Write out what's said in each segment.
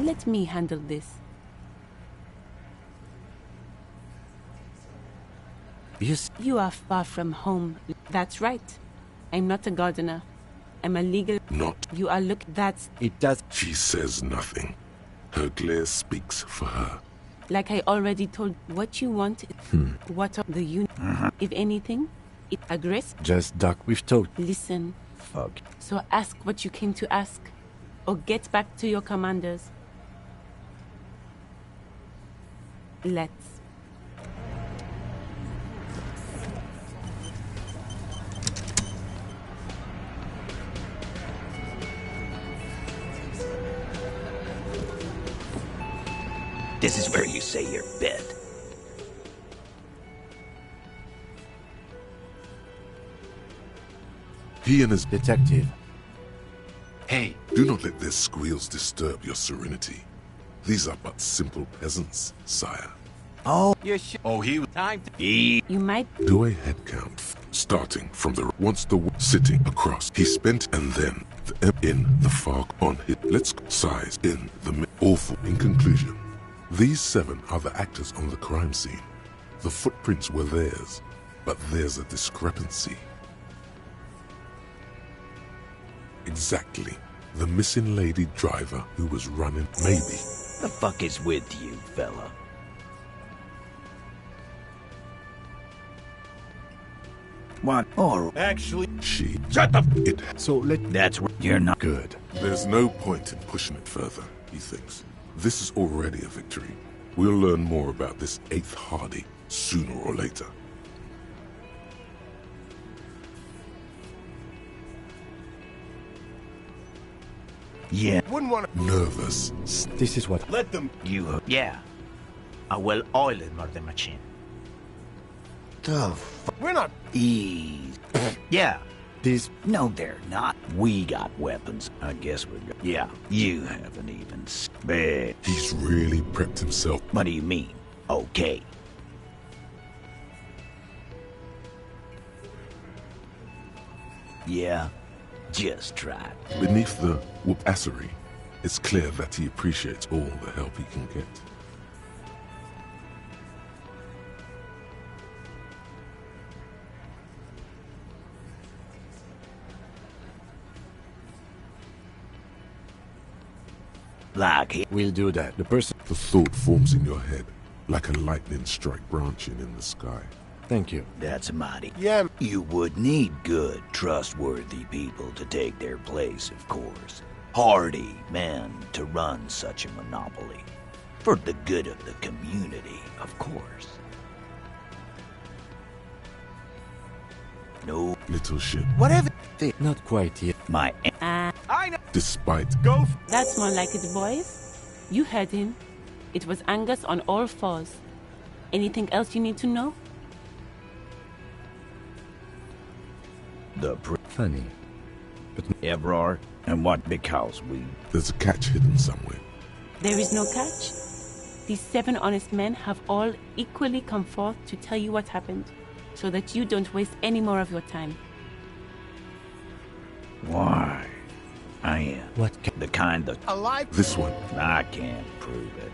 Let me handle this. You are far from home. That's right. I'm not a gardener. I'm a legal... Not. You are that's... It does. She says nothing. Her glare speaks for her. Like I already told, what you want... What are the If anything, it aggress... Just duck. We've told. Listen. Fuck. So ask what you came to ask. Or get back to your commanders. Let's. This is where you say your bed. He and his detective. Hey, do not let their squeals disturb your serenity. These are but simple peasants, sire. Oh, he was time to eat. You might... Do a head count, starting from the once the sitting across. He spent and then in the fog on his. Let's size in the awful. In conclusion, these 7 are the actors on the crime scene. The footprints were theirs, but there's a discrepancy. Exactly. The missing lady driver who was running, maybe. The fuck is with you, fella? What? Or Actually, she. Shut the It. So That's where you're not Good. There's no point in pushing it further, he thinks. This is already a victory. We'll learn more about this 8th Hardy sooner or later. Yeah. Wouldn't want to. Nervous. this is what. Let them. You. Yeah. A well-oiled murder machine. We're not. Ease. Yeah. This. No, they're not. We got weapons. I guess we got. Yeah. You haven't even. Bad. He's really prepped himself. What do you mean? Okay. Yeah. Just try it. Beneath the whoopassery, it's clear that he appreciates all the help he can get. Like We'll do that. The person. The thought forms in your head, like a lightning strike branching in the sky. Thank you. that's mighty. Yeah. You would need good, trustworthy people to take their place, of course. Hardy men to run such a monopoly. For the good of the community, of course. No, Little ship, Whatever. Not quite yet. my I know. despite Go. That's more like it, boys. You heard him. It was Angus on all 4s. Anything else you need to know? the Funny. But Evrard, and what because we there's a catch hidden somewhere. There is no catch. These 7 honest men have all equally come forth to tell you what happened, so that you don't waste any more of your time. why I am what? the kind that Alive. This one, I can't prove it,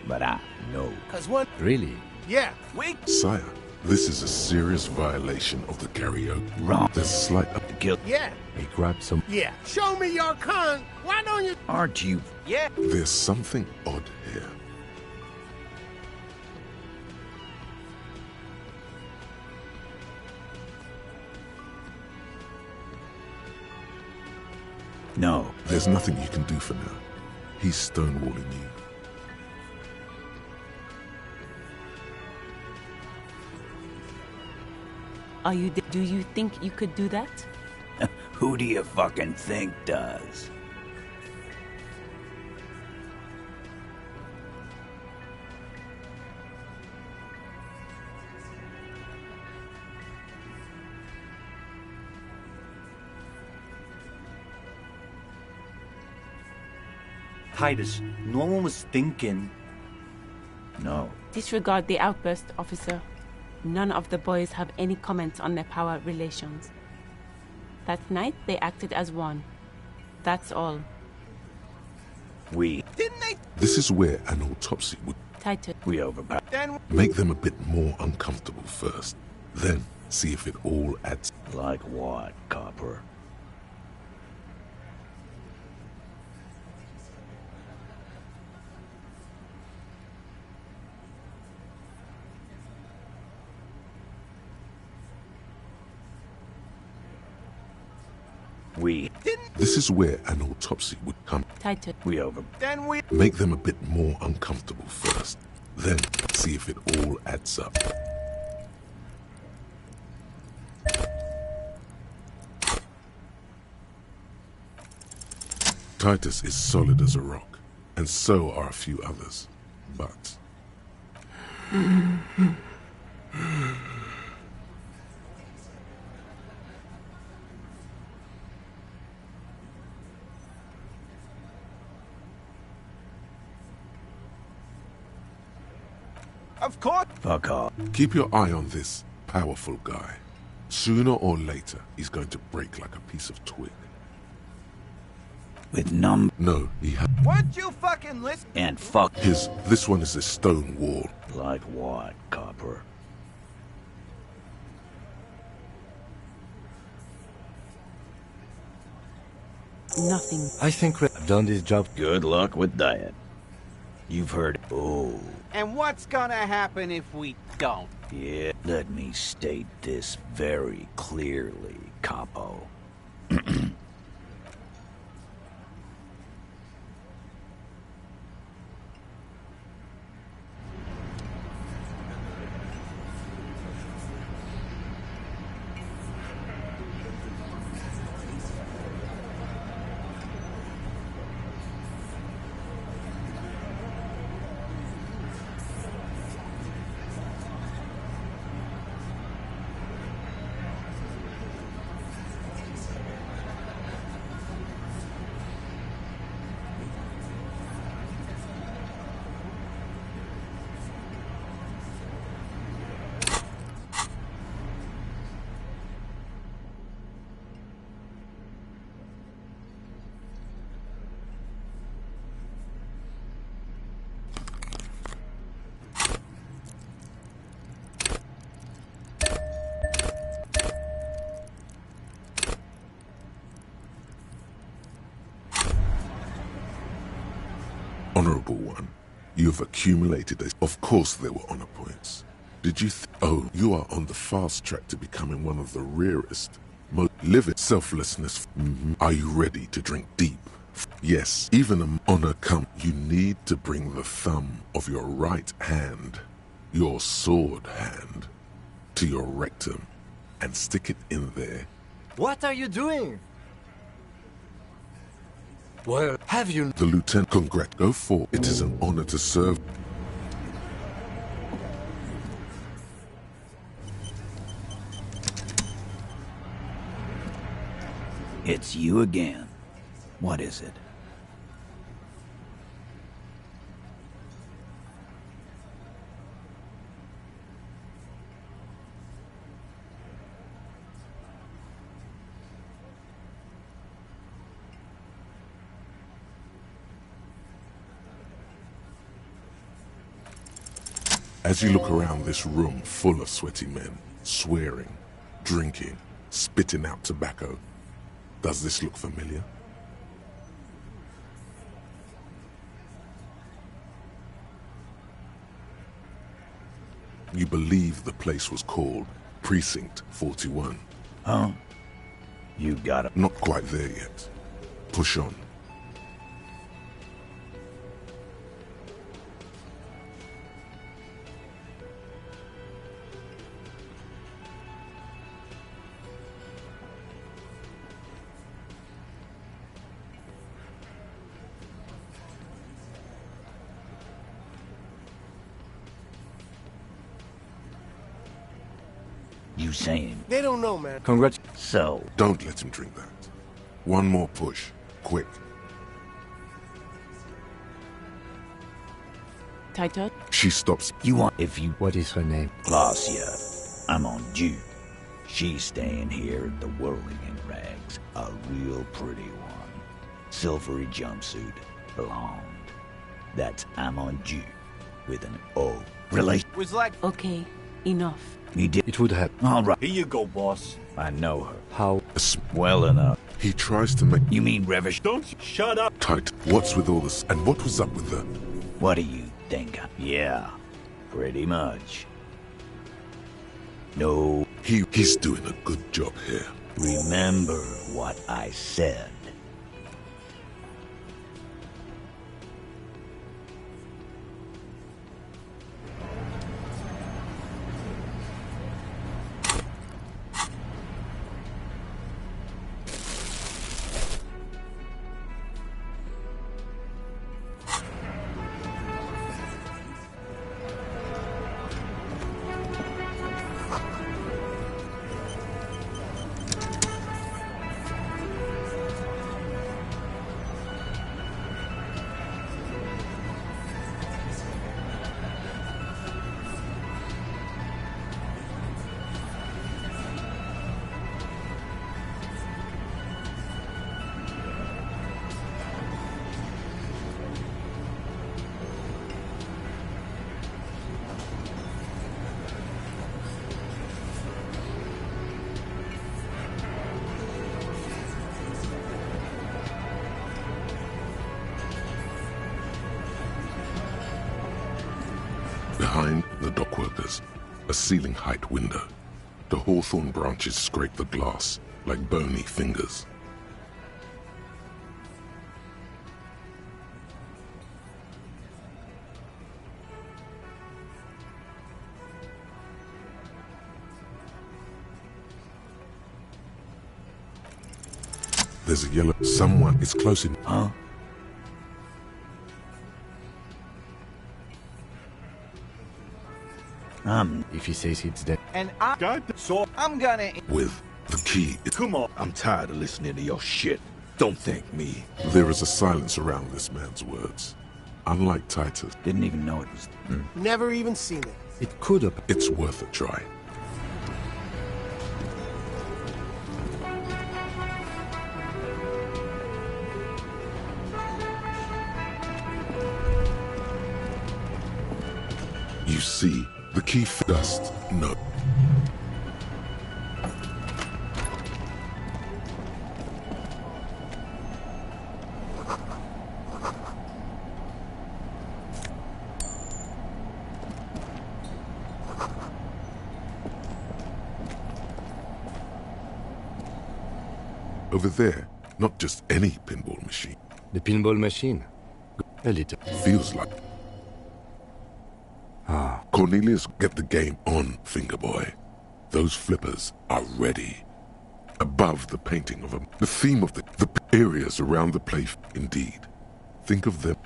but I know. Cause one. Really? Yeah. We. sire, this is a serious violation of the karaoke. Wrong. There's a slight Guilt. Yeah. We grab some. Yeah. Show me your con. Why don't you? Aren't you? Yeah. There's something odd here. No. There's nothing you can do for now. He's stonewalling you. Do you think you could do that? Who do you fucking think does? Titus, no one was thinking. No. Disregard the outburst, officer. None of the boys have any comments on their power relations. That night, they acted as one. That's all. Didn't they? This is where an autopsy would Titus. We overpower. Then make them a bit more uncomfortable first. Then see if it all adds. Like what, Copper? This is where an autopsy would come. Titus. then we. Make them a bit more uncomfortable first. Then see if it all adds up. Titus is solid as a rock, and so are a few others. But Of course. Fuck off. keep your eye on this powerful guy. Sooner or later, he's going to break like a piece of twig. With No, he has Won't you fucking listen? and fuck. this one is a stone wall. Like what, Copper? Nothing. I think I've done this job. Good luck with that. You've heard. Oh, And what's gonna happen if we don't? yeah. Let me state this very clearly, Capo. Honorable one, you have accumulated a... Of course there were honor points. Did you Oh, you are on the fast track to becoming one of the rarest, most living selflessness. Are you ready to drink deep? Yes, even an honor come. You need to bring the thumb of your right hand, your sword hand, to your rectum and stick it in there. What are you doing? Well, have you... The lieutenant, go for. It is an honor to serve. It's you again. What is it? As you look around this room full of sweaty men, swearing, drinking, spitting out tobacco, does this look familiar? You believe the place was called Precinct 41. Huh? You got it. Not quite there yet. Push on. You saying They don't know, man. Congrats. so? Don't let him drink that. One more push. Quick. Titus. She stops. You want if you What is her name? Glacia, I'm on due. She's staying here at the Whirling in Rags. A real pretty one. Silvery jumpsuit. blonde. That's Amonju with an O. Relation. Was like, Okay, enough. He did. It would have. All right. Here you go, boss. I know her. How? Well enough. He tries to make You mean Revish? Don't you shut up. tight. What's with all this? And what was up with her? What do you think? Yeah, pretty much. No, He's doing a good job here. remember what I said. Behind the dockworkers, a ceiling height window. The hawthorn branches scrape the glass like bony fingers. There's a yellow. Someone is close in. Huh? If he says it's dead. and So, I'm gonna. With the key. come on. I'm tired of listening to your shit. Don't thank me. There is a silence around this man's words. Unlike Titus, Didn't even know it was. Never even seen it. It could have. it's worth a try. You see, the key dust. No. Over there, not just any pinball machine. The pinball machine. A little. Feels like. Cornelius, get the game on, Fingerboy. Those flippers are ready. Above the painting of them, the theme of the areas around the place, indeed. Think of them.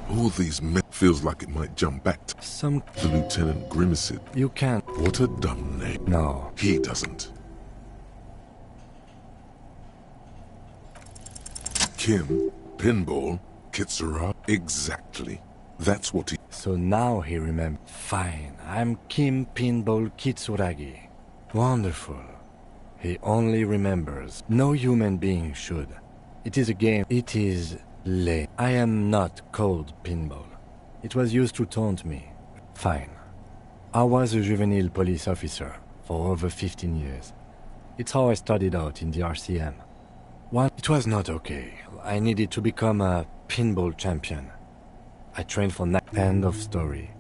All these men feels like it might jump back to Some. the Lieutenant Grimacid. You can't. What a dumb name. No. He doesn't. Kim, Pinball, Kitsura, exactly. That's what he... So now he remembers. Fine. I'm Kim Pinball Kitsuragi. Wonderful. He only remembers. No human being should. It is a game. It is lame. I am not called Pinball. It was used to taunt me. Fine. I was a juvenile police officer for over 15 years. It's how I started out in the RCM. It was not okay. I needed to become a pinball champion. I trained for end of story.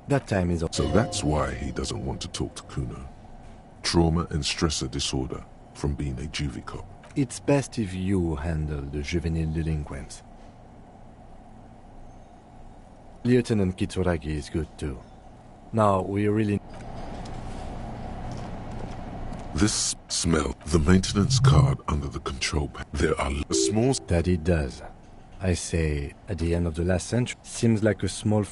That time is... So that's why he doesn't want to talk to Kuno. Trauma and stressor disorder from being a juvie cop. It's best if you handle the juvenile delinquents. Lieutenant Kitsuragi is good too. Now, we really... This smell, the maintenance card under the control panel. There are small... That it does. I say, at the end of the last century, seems like a small...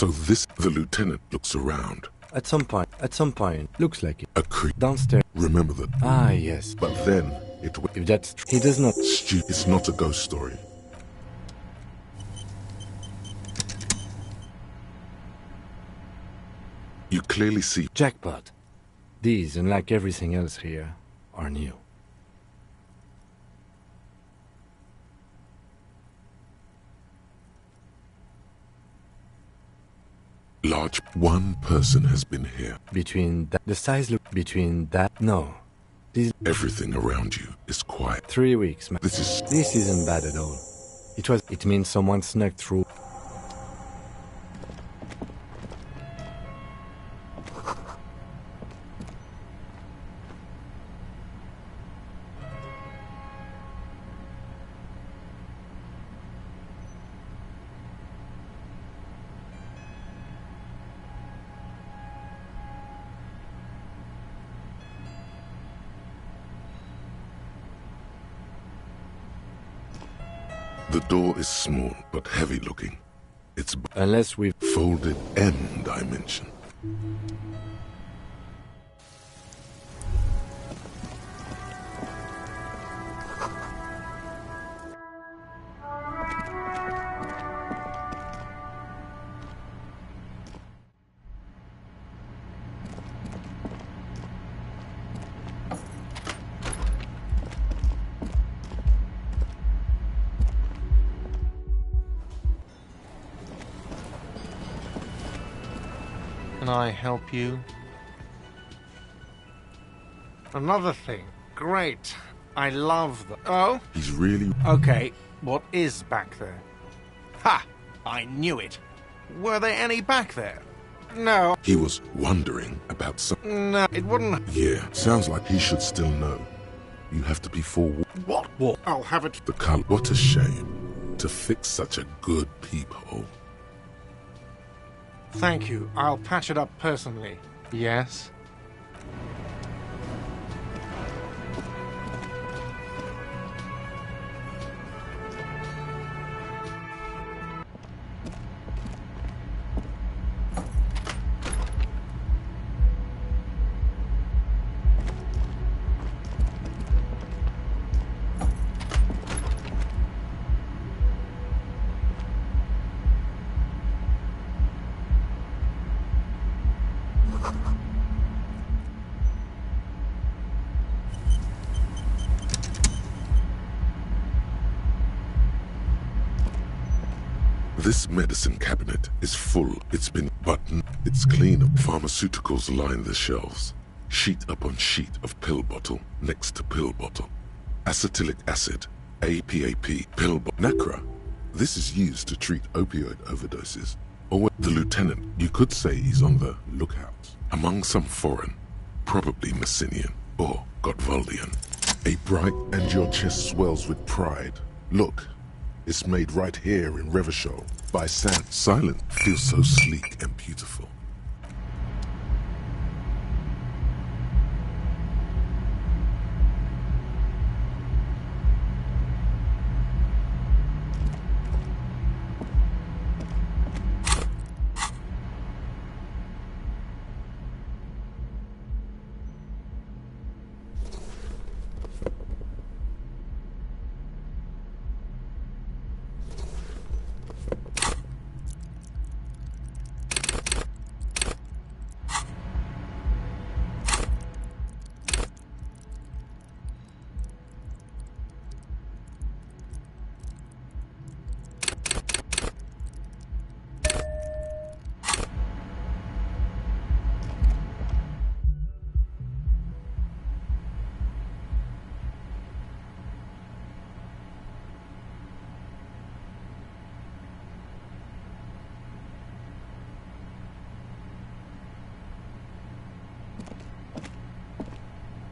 So this, the lieutenant looks around. At some point, looks like it. A creep. Downstairs. Remember that. Ah, yes. But then, If that's true, he does not. It's not a ghost story. You clearly see. Jackpot. These, unlike everything else here, are new. Large. One person has been here. Between that, the size look. Between that, no. These. Everything around you is quiet. 3 weeks, man. This isn't bad at all. It means someone snuck through. The door is small but heavy looking. It's Unless we've folded M dimension. Can I help you? Another thing. Great. I love the... Oh? He's really... Okay, what is back there? Ha! I knew it. Were there any back there? No. He was wondering about some... No, it wouldn't... Yeah, sounds like he should still know. You have to be forewarned. What? I'll have it... The color... What a shame. To fix such a good peephole. Thank you. I'll patch it up personally. Yes? This medicine cabinet is full. It's been buttoned. It's clean. Pharmaceuticals line the shelves. Sheet upon sheet of pill bottle next to pill bottle. Acetylic acid, APAP, pill bottle. Nacra. This is used to treat opioid overdoses. Or the lieutenant, you could say he's on the lookout. Among some foreign, probably Messinian or Gotvaldian. A bright and your chest swells with pride. Look. It's made right here in Revachol by Sand. Silent feels so sleek and beautiful.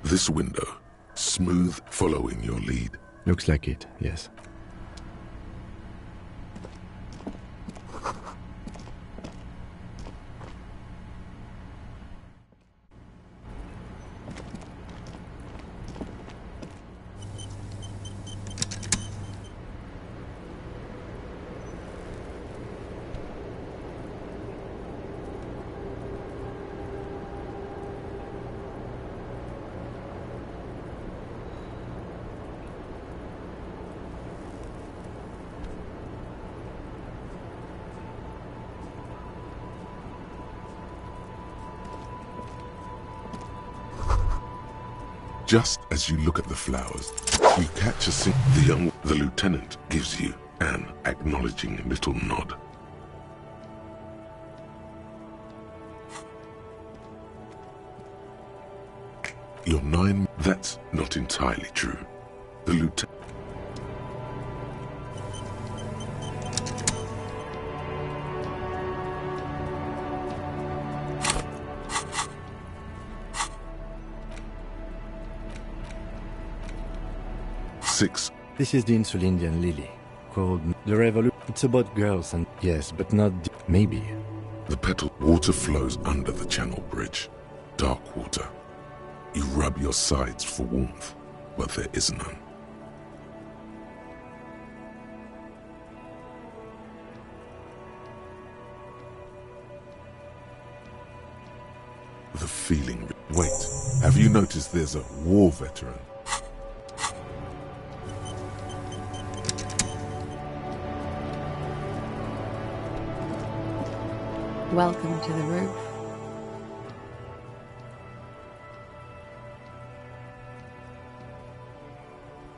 This window, smooth following your lead. Looks like it, yes. Just as you look at the flowers, you catch the lieutenant gives you an acknowledging little nod. You're 9. That's not entirely true. The lieutenant. This is the Insulindian lily, called the Revolution. It's about girls and yes, but not maybe. The petal water flows under the channel bridge. Dark water. You rub your sides for warmth, but there is none. The feeling. Wait, have you noticed there's a war veteran? Welcome to the roof.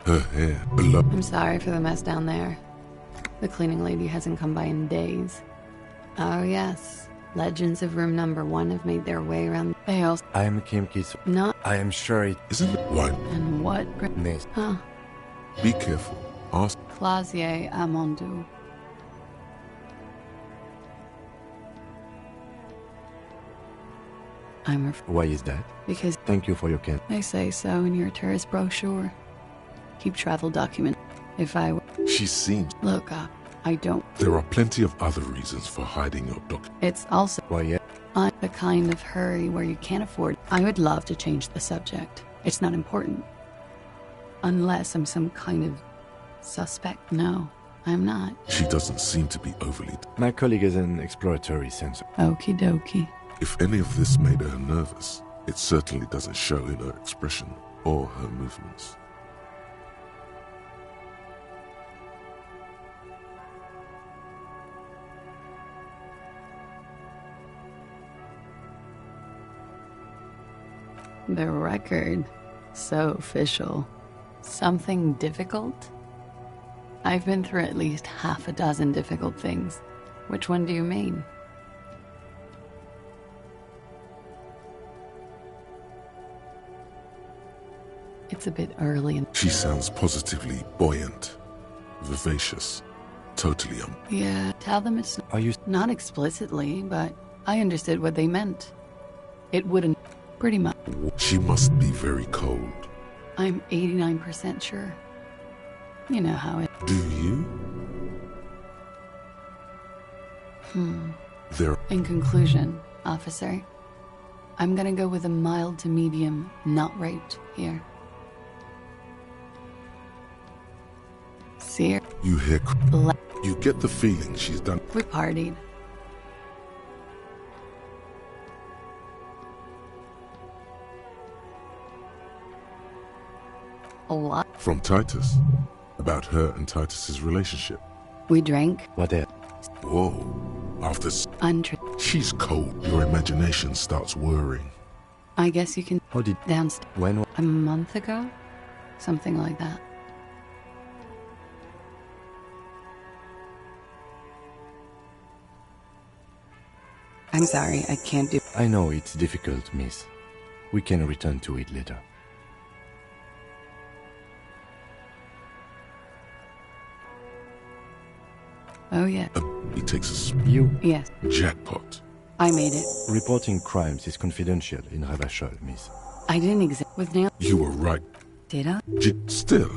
Her hair below. I'm sorry for the mess down there. The cleaning lady hasn't come by in days. Oh yes, legends of room number 1 have made their way around. They also. I am Kim Kitsu. Not. I am sure it Isn't it wine? And what? Miss. Huh. Be careful. Ask. Clasier Amondou. Why is that? Because Thank you for your care. they say so in your tourist brochure. Keep travel document. If I She seems. look up, I don't. There are plenty of other reasons for hiding your document. It's also Why yeah? the kind of hurry where you can't afford. I would love to change the subject. It's not important. Unless I'm some kind of suspect. No, I'm not. She doesn't seem to be overly. My colleague has an exploratory sense. Okie dokie. If any of this made her nervous, it certainly doesn't show in her expression or her movements. The record. So official. Something difficult? I've been through at least half a dozen difficult things. Which one do you mean? It's a bit early and She sounds positively buoyant, vivacious, totally yeah, tell them it's Are you? not explicitly, but I understood what they meant. It wouldn't pretty much. She must be very cold. I'm 89% sure. You know how it. Do you? There. In conclusion, officer, I'm gonna go with a mild to medium not raped here. See her. You hear. You get the feeling she's done. We partied. A lot. From Titus. About her and Titus's relationship. We drank. What else? Whoa. After. She's cold. Your imagination starts whirring. I guess you can. How did? Downstairs. When? A month ago? Something like that. I'm sorry, I can't do. I know it's difficult, miss. We can return to it later. Oh, yeah. He takes a You? Yes, jackpot. I made it. Reporting crimes is confidential in Ravachol, miss. I didn't exist with nail. You were right. Did I? Still,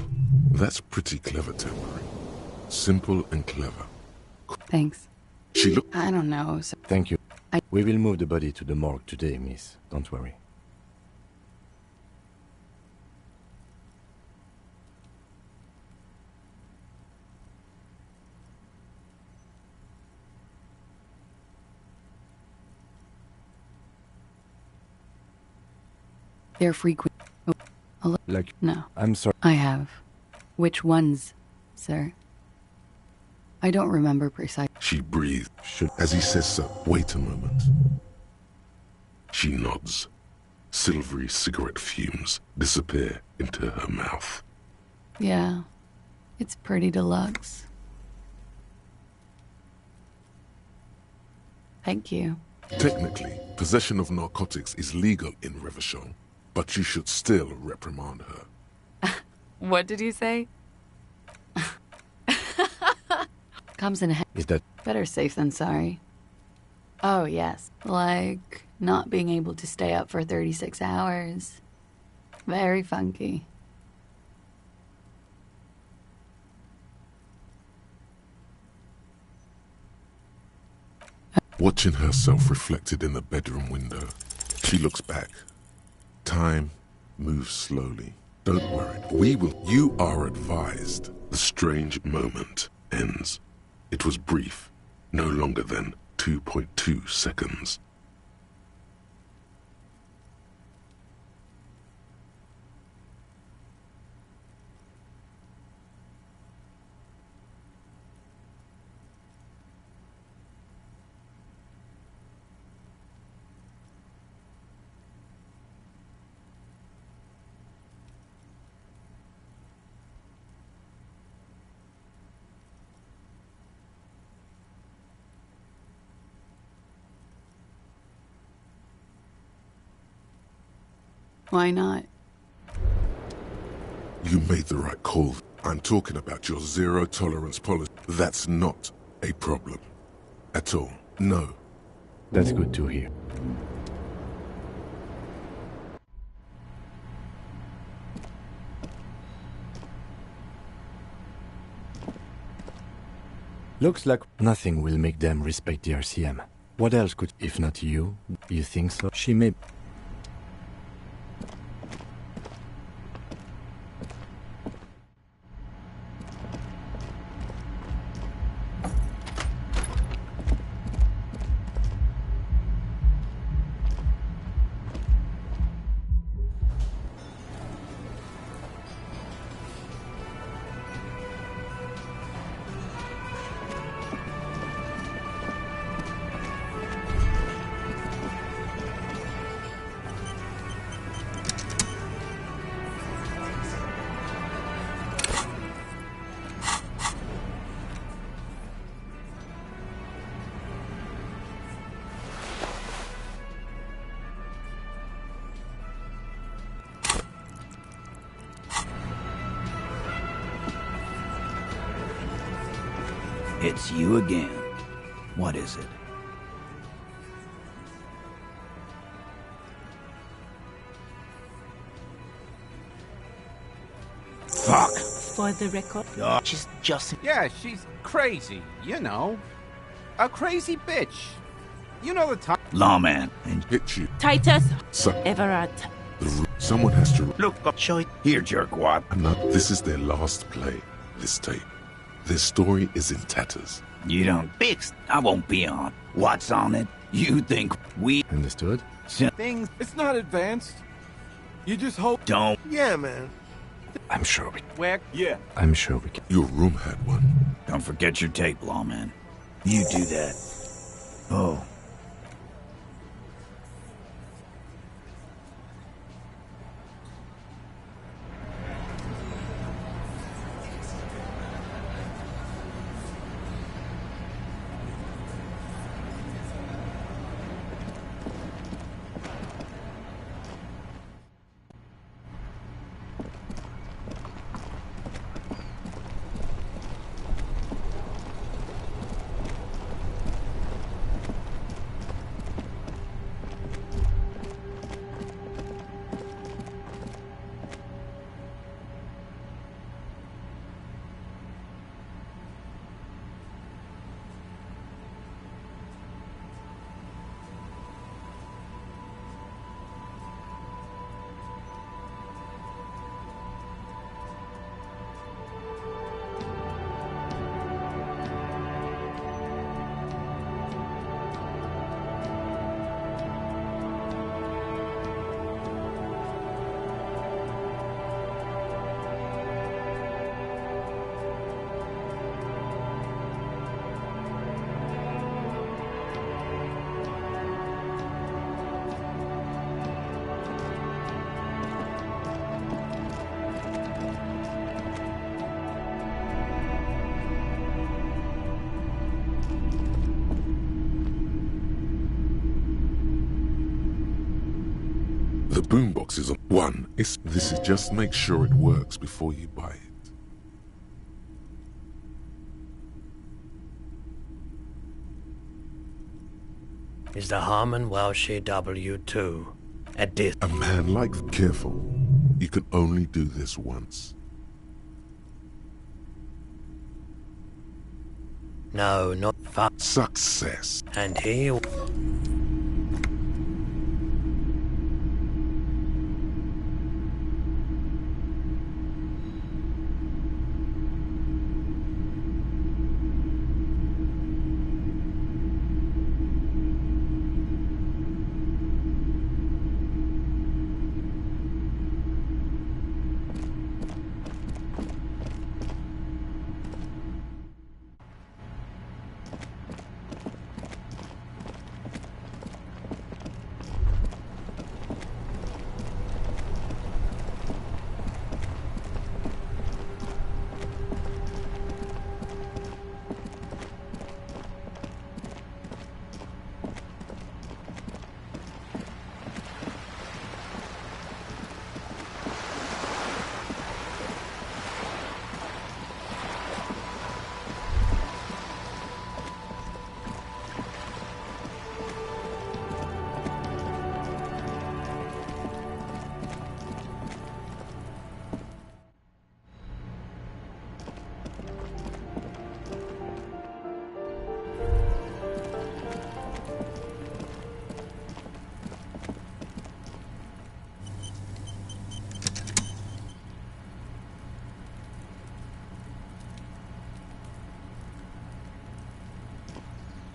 that's pretty clever tampering. Simple and clever. Thanks. She looked. I don't know. So Thank you. We will move the body to the morgue today, miss. Don't worry. they're frequent. Oh, Like, no, I'm sorry. I have. Which ones, sir? I don't remember precisely. She breathed. As he says so. Wait a moment. She nods. silvery cigarette fumes disappear into her mouth. Yeah, it's pretty deluxe. Thank you. Technically, possession of narcotics is legal in Revachol, but you should still reprimand her. What did you say? Comes in Is that... better safe than sorry. Oh, yes. Like not being able to stay up for 36 hours. Very funky. Watching herself reflected in the bedroom window, she looks back. Time moves slowly. Don't worry, we will. You are advised. The strange moment ends. It was brief, no longer than 2.2 seconds. Why not? You made the right call. I'm talking about your zero-tolerance policy. That's not a problem. At all. No. That's good to hear. Looks like nothing will make them respect the RCM. What else could, if not you? You think so? She may... It's you again. What is it? Fuck! For the record, She's just... Yeah, she's crazy, you know. A crazy bitch. You know the type. Lawman, and Hit you. Titus So, Everard. someone has to... Look, show it. here, jerkwad. This is their last play, this tape. Their story is in tatters. You don't fix. I won't be on. What's on it? You think we Understood? Things. It's not advanced. You just hope. don't? Yeah, man. I'm sure we... Where? Yeah. I'm sure we can... Your room had one. Don't forget your tape, lawman. You do that. Oh. The boombox is on one. This is just make sure it works before you buy it. Is the Harmon Welsh W2 a dis? A man like careful. You can only do this once. No, not Success. And here.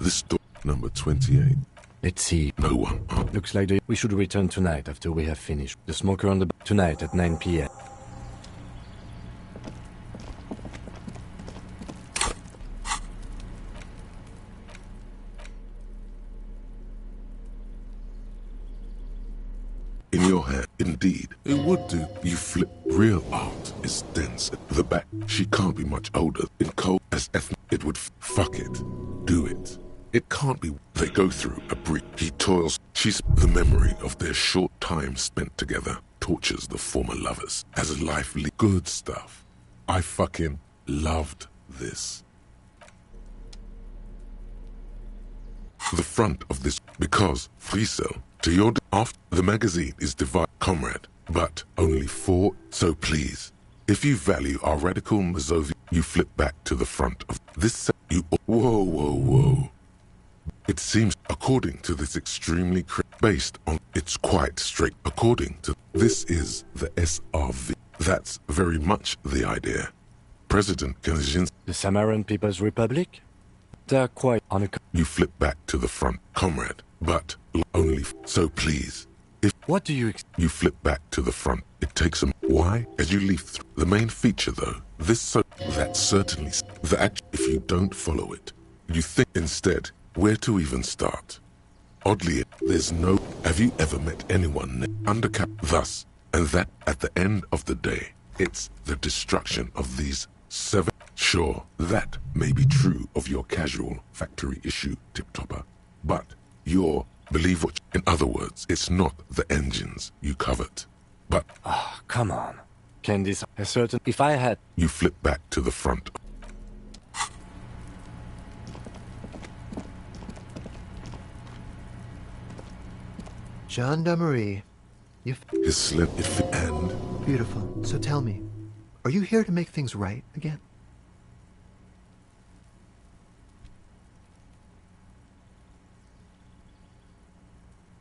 This door, number 28. Let's see. No one. Looks like we should return tonight after we have finished. The smoker on the tonight at 9 p.m. In your hand, indeed, it would do. You flip. Real art is dense. The back, she can't be much older. In cold as ethnic, it would fuck it. Do it. It can't be. They go through a brick. He toils. She's the memory of their short time spent together. Tortures the former lovers as a life. Good stuff. I fucking loved this. The front of this, because free sell to your after the magazine is divided, comrade, but only 4. So please, if you value our radical Mazovi, you flip back to the front of this. You whoa. It seems, according to this extremely based on, it's quite strict. According to this is the SRV. That's very much the idea. President Kaczynski. The Samaran People's Republic? They're quite on a... You flip back to the front, comrade, but only so please. If what do you... You flip back to the front. It takes a... Why? As you leave through. The main feature, though, this so... That certainly... The act... If you don't follow it, you think instead... Where to even start? Oddly, there's no... Have you ever met anyone undercap thus? And that, at the end of the day, it's the destruction of these 7... Sure, that may be true of your casual factory issue tip-topper. But you're... Believe what... In other words, it's not the engines you covered. But... Oh, come on. Can this... A certain... If I had... You flip back to the front. Gendarmerie. His slip and... Beautiful. So tell me, are you here to make things right again?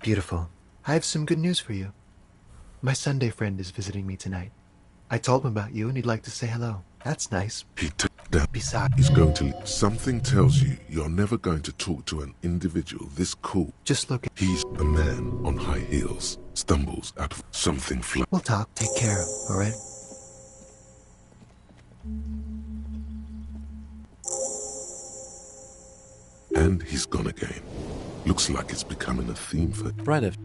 Beautiful. I have some good news for you. My Sunday friend is visiting me tonight. I told him about you and he'd like to say hello. That's nice. He took down. Besides, he's going to... Something tells you you're never going to talk to an individual this cool. Just look at... He's a man on high heels. Stumbles out of something flat. We'll talk. Take care, alright? And he's gone again. Looks like it's becoming a theme for... Right after...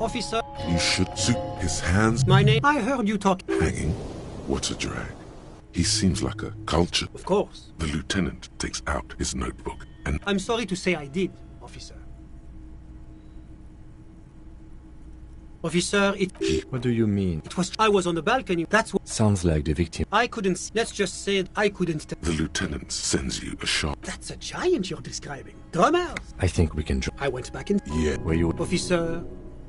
Officer, You should suit his hands my name. I heard you talk. hanging. What a drag. He seems like a culture. Of course. The lieutenant takes out his notebook and I'm sorry to say I did, officer. Officer, What do you mean? it was. I was on the balcony. That's what. Sounds like the victim. I couldn't. Let's just say I couldn't. the lieutenant sends you a shot. That's a giant you're describing. Drummers. I think we can I went back in. Yeah. Were you... Officer,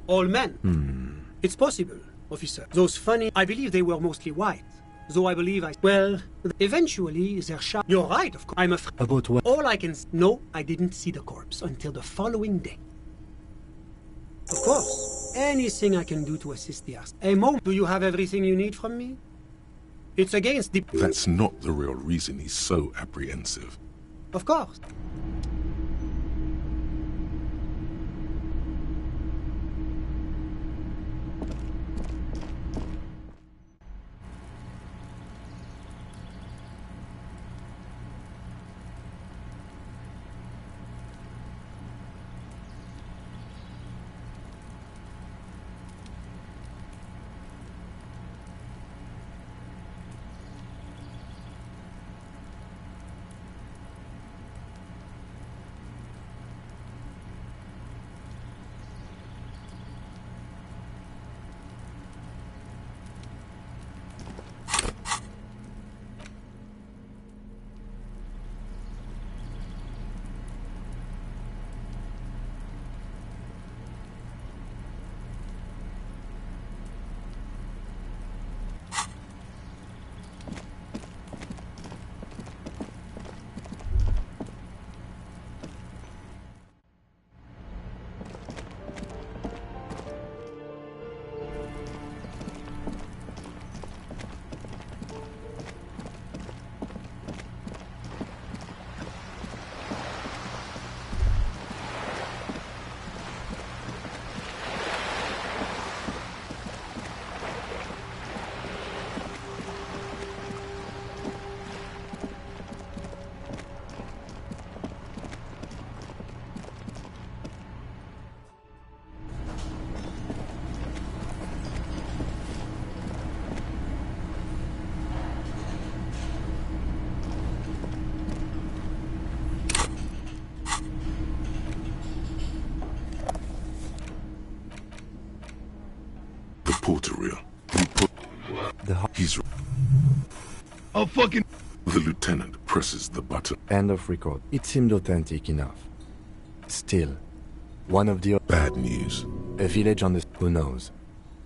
all men. It's possible, officer. Those funny. I believe they were mostly white. Though I believe Well, eventually they're shot. You're right, of course. I'm afraid. About what? All I can. No, I didn't see the corpse until the following day. Of course. Anything I can do to assist the ass. A moment. Do you have everything you need from me? It's against the... That's not the real reason he's so apprehensive. Of course. The porter reel. You put... He's... I'll fucking... The lieutenant presses the button. End of record. It seemed authentic enough. Still, one of the... Bad news. A village on the... Who knows?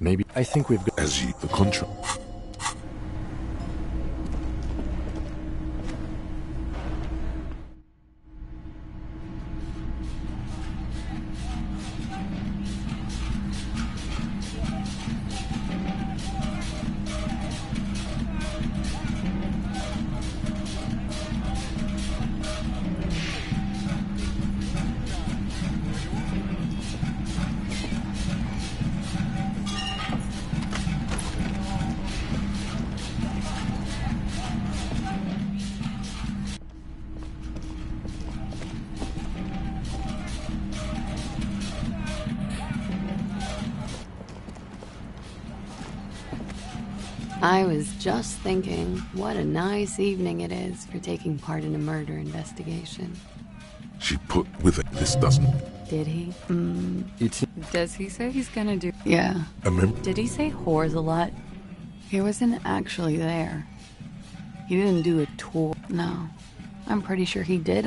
Maybe... I think we've got... As you... The contract... I was just thinking, what a nice evening it is for taking part in a murder investigation. She put with it. This doesn't... Did he? It's... Does he say he's gonna do... Yeah. Did he say whores a lot? He wasn't actually there. He didn't do a tour. No. I'm pretty sure he did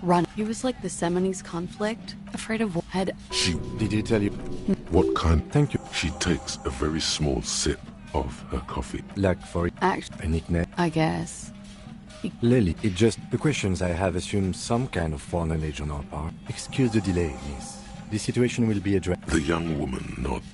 run. He was like the Seminoles conflict. Afraid of had... She... Did he tell you? What kind? Thank you. She takes a very small sip of her coffee. Like for... Actually, A nickname? I guess. Lily, it just... The questions I have assume some kind of foreknowledge on our part. Excuse the delay, miss. The situation will be addressed. The young woman nods.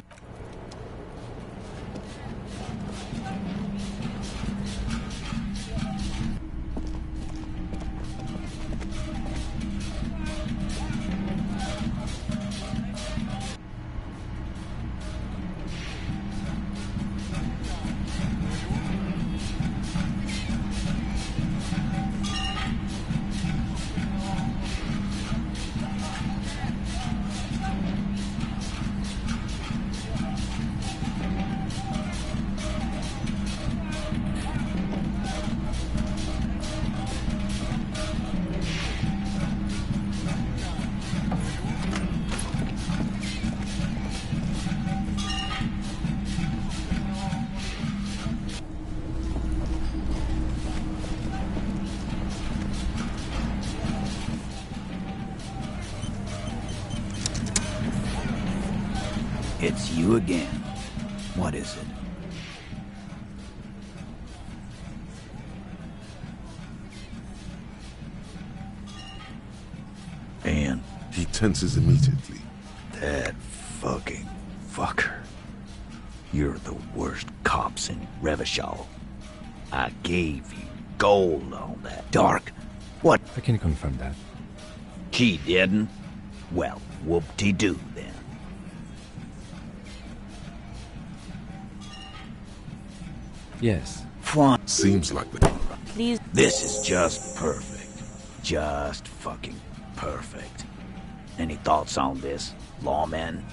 It's you again. What is it? And he tenses immediately. That fucking fucker. You're the worst cops in Revachol. I gave you gold on that. Dark. What? I can confirm that. She didn't? Well, whoop-de-doo then. Yes. Fine. Seems like the... Please. This is just perfect. Just fucking perfect. Any thoughts on this, lawman?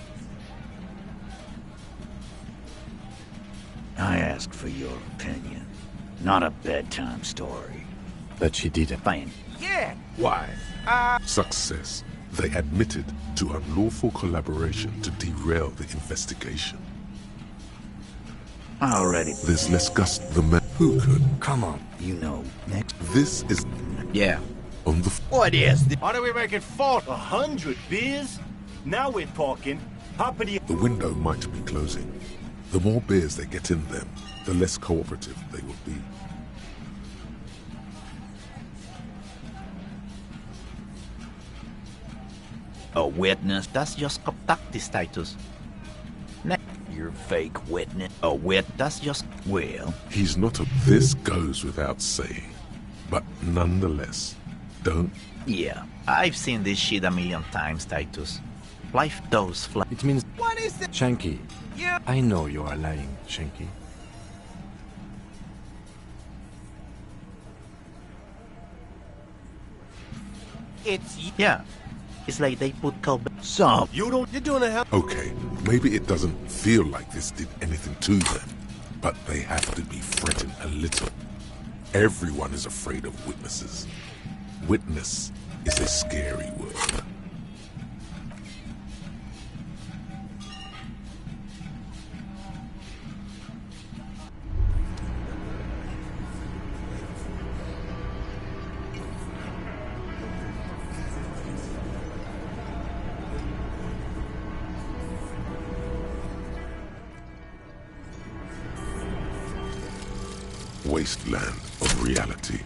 I ask for your opinion. Not a bedtime story. But she didn't. Fine. Yeah. Why? Success. They admitted to unlawful collaboration to derail the investigation. Already. There's less gust the man who could. Come on. You know, next. This is... Yeah. On the... What is this? Why do we make it 100 beers? Now we're talking. Property. The window might be closing. The more beers they get in them, the less cooperative they will be. A witness? Das just Kontaktstatus. Your fake witness? A wit? Das just... Well... He's not a... This goes without saying. But nonetheless, don't... Yeah, I've seen this shit a million times, Titus. Life does fly. It means... What is it? Shanky. Yeah. I know you are lying, Shanky. It's... Yeah. It's like they put So, You're doing a hell... Okay, maybe it doesn't feel like this did anything to them, but they have to be fretting a little. Everyone is afraid of witnesses. Witness is a scary word. Wasteland of reality.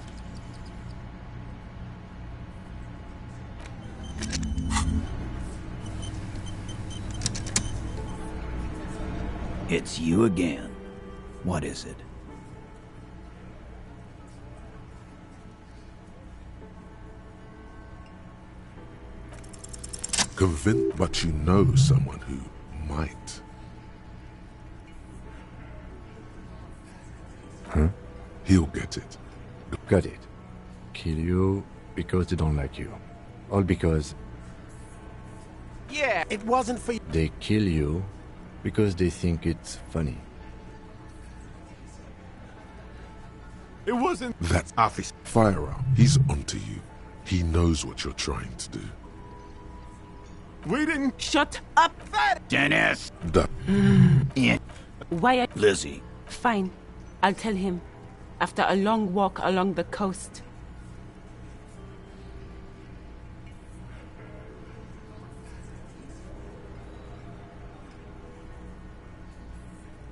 it's you again. What is it? Convinced, but you know someone who might. Huh? He'll get it. Got it. Kill you because they don't like you. All because Yeah, it wasn't for you. they kill you because they think it's funny. It wasn't... That's office. Firearm. He's onto you. He knows what you're trying to do. We didn't... Shut up! Dennis! That. Yeah. Why are... Lizzie. Fine. I'll tell him. After a long walk along the coast.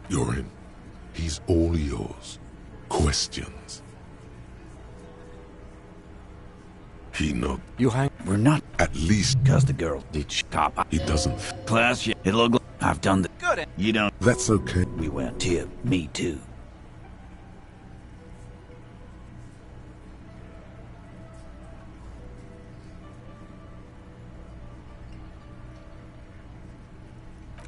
You're in. He's all yours. Questions. He not. You hang. We're not... At least Cause the girl Did cop. he doesn't. Class, you... It'll look... I've done the... Good. You don't... That's okay. We went tip. Me too.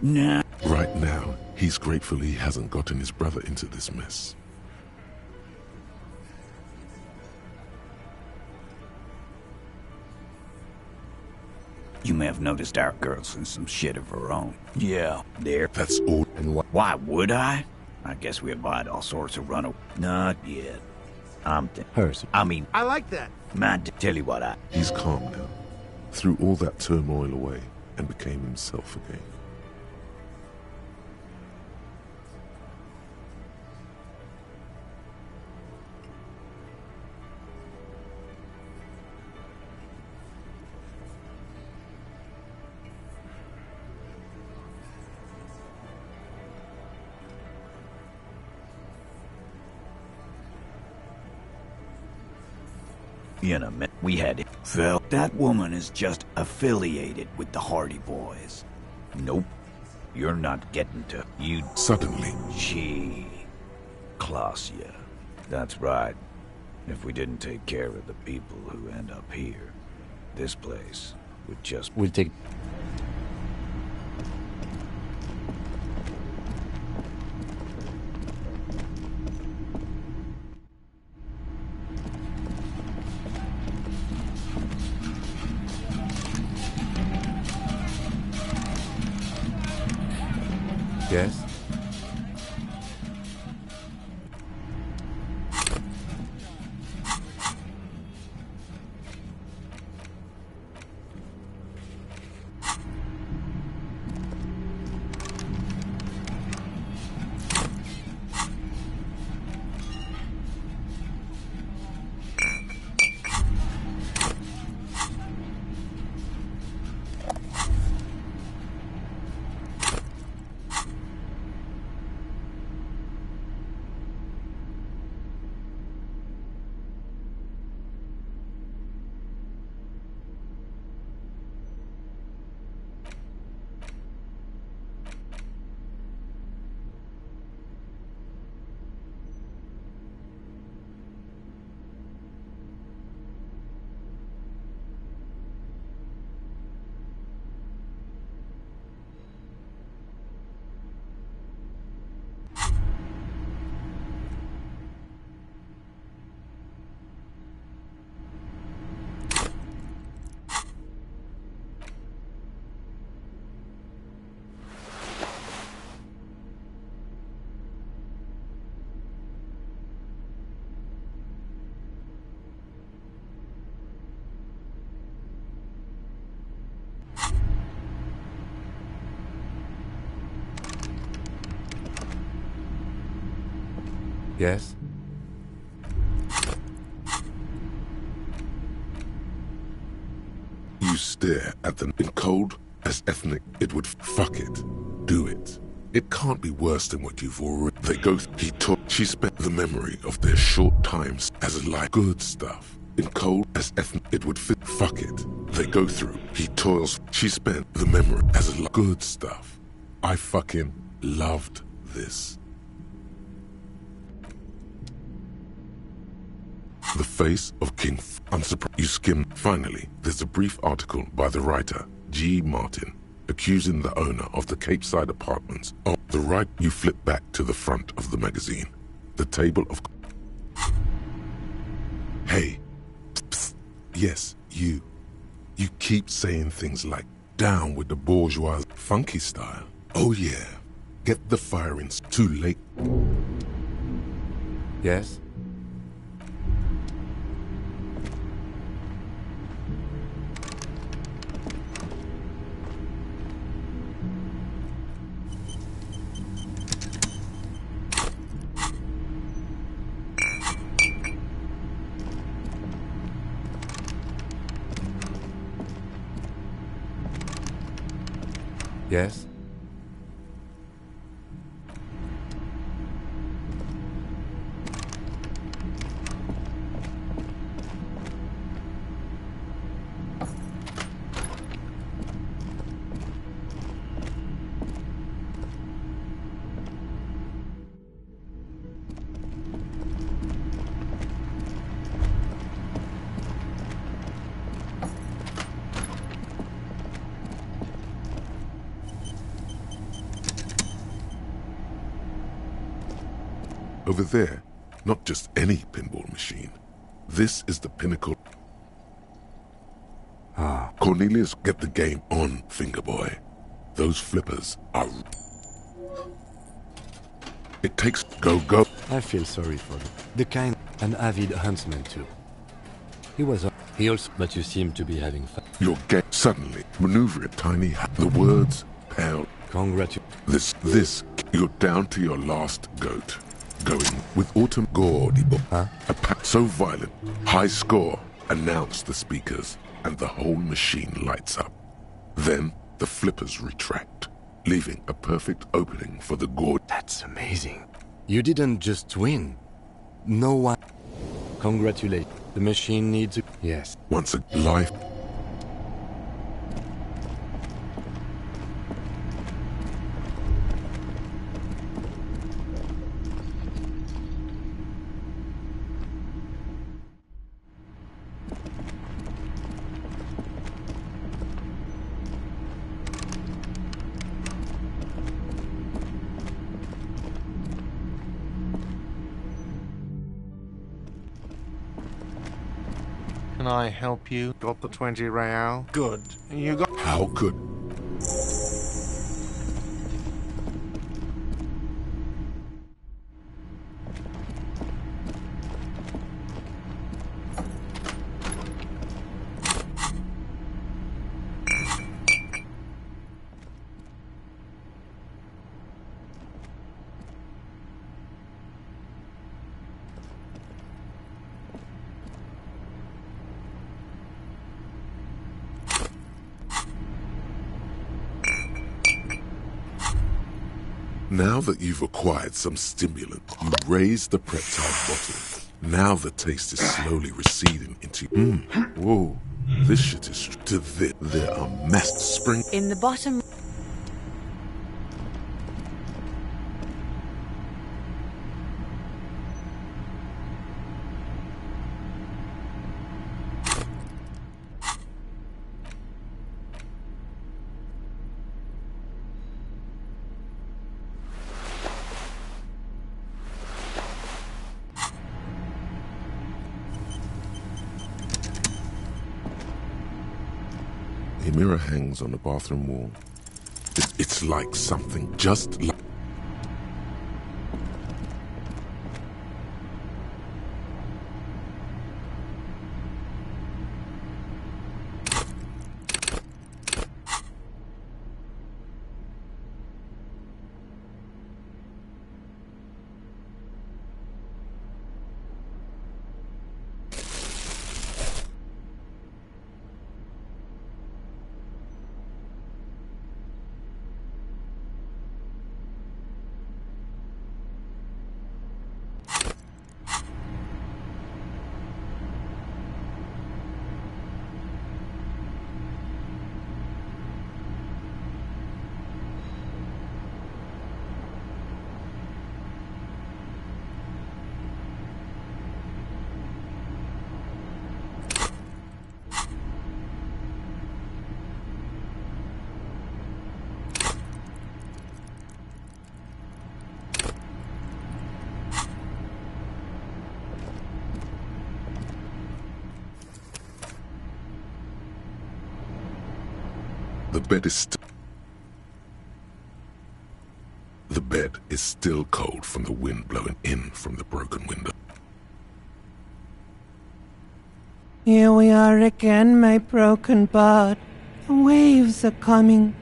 Nah. Right now, he's grateful he hasn't gotten his brother into this mess. You may have noticed our girl's in some shit of her own. Yeah, there. That's all. and what? Why would I? I guess we avoid all sorts of runaway. Not yet. Hers. I mean, I like that. man, tell you what, He's calm now. Threw all that turmoil away and became himself again. In a minute, we had it. Phil, that woman is just affiliated with the Hardy Boys. Nope. You're not getting to... You... Suddenly. She... Klausya. That's right. If we didn't take care of the people who end up here, this place would just... We'll take... Yes? Yes? You stare at them in cold as ethnic. It would fuck it. Do it. It can't be worse than what you've already... They go... He took... She spent the memory of their short times as a life. Good stuff. In cold as ethnic. It would fit. Fuck it. They go through. He toils. She spent the memory as a good stuff. I fucking loved this. The face of King... I'm surprised you skim. Finally, there's a brief article by the writer, G. Martin, accusing the owner of the Cape Side Apartments of the right. You flip back to the front of the magazine. The table of... Hey. Psst. Yes, you. You keep saying things like, down with the bourgeois funky style. Oh yeah. Get the firings. Too late. Yes? Yes? Over there, not just any pinball machine. This is the pinnacle. Ah. Cornelius, get the game on, Fingerboy. Those flippers are... It takes... Go. I feel sorry for them. The kind... An avid huntsman, too. He was... He also... But you seem to be having fun. Your game... Suddenly, maneuver a tiny... The words... Pale... Congratulations. This... You're down to your last goat. Going with autumn gaudy. Huh? A pack so violent. High score. Announce the speakers. And the whole machine lights up. Then, the flippers retract. Leaving a perfect opening for the gourd. That's amazing. You didn't just win. No one... Congratulate. The machine needs a... Yes. Once a life... Can I help you? Got the 20 real? Good. You got... How could... Now that you've acquired some stimulant, you raise the peptide bottle. Now the taste is slowly receding into... Whoa. This shit is... To this, there are mass spring... In the bottom... A mirror hangs on the bathroom wall. It's like something just like... The bed is still cold from the wind blowing in from the broken window. Here we are again, my broken boat. The waves are coming,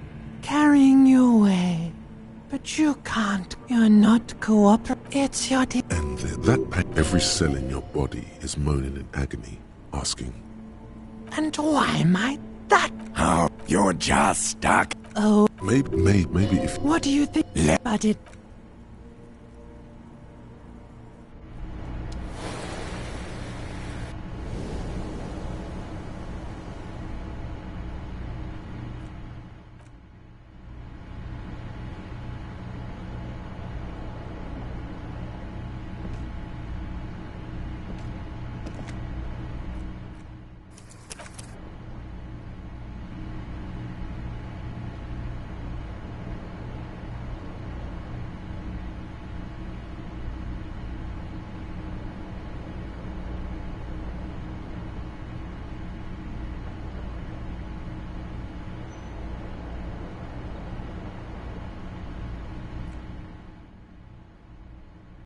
carrying you away. But you can't. You're not cooperative. It's your... And that pain, every cell in your body is moaning in agony, asking... And why might that... Oh, you're just stuck. Oh. Maybe if... What do you think? But it